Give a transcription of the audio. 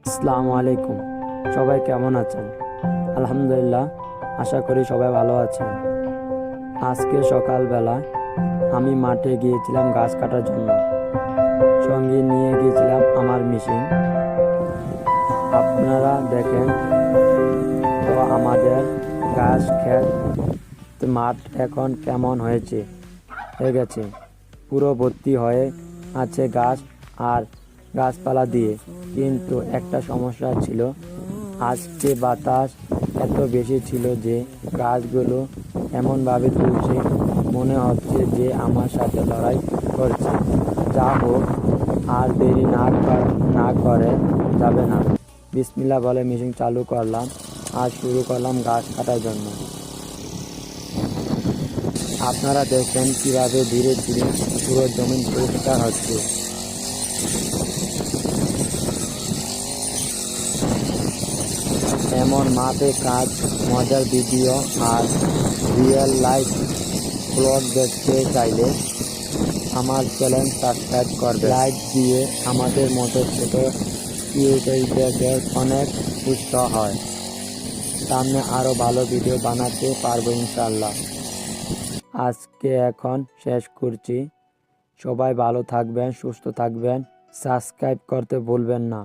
আসসালামু আলাইকুম। সবাই কেমন আছেন? আলহামদুলিল্লাহ, আশা করি সবাই ভালো আছেন। আজকে সকালবেলা আমি মাঠে গিয়েছিলাম গাছ কাটার জন্য। সঙ্গে নিয়ে গিয়েছিলাম আমার মেশিন। আপনারা দেখেন তো আমাদের গাছ ক্ষেত মাঠ এখন কেমন হয়ে গেছে। পুরো ভর্তি হয়ে আছে গাছ আর গাছপালা দিয়ে। কিন্তু একটা সমস্যা ছিল, আজকে বাতাস এত বেশি ছিল যে গাছগুলো এমনভাবে দুলছে, মনে হচ্ছে যে আমার সাথে লড়াই করছে। যা হোক, আর দেরি না করে যাবে না। বিসমিল্লাহ বলে মেশিন চালু করলাম আর শুরু করলাম গাছ কাটার জন্য। আপনারা দেখেন কিভাবে ধীরে ধীরে পুরো জমি পরিষ্কার হচ্ছে। এমন মাঠে কাজ, মজার ভিডিও আর রিয়েল লাইফ ব্লগ দেখতে চাইলে আমার চ্যানেল সাবস্ক্রাইব করবে। লাইক দিয়ে আমাদের মতো ছোট ক্রিয়েটরদের অনেক উৎসাহ হয়। সামনে আরো ভালো ভিডিও বানাতে পারবো ইনশাল্লাহ। আজকে এখন শেষ করছি। সবাই ভালো থাকবেন, সুস্থ থাকবেন। সাবস্ক্রাইব করতে ভুলবেন না।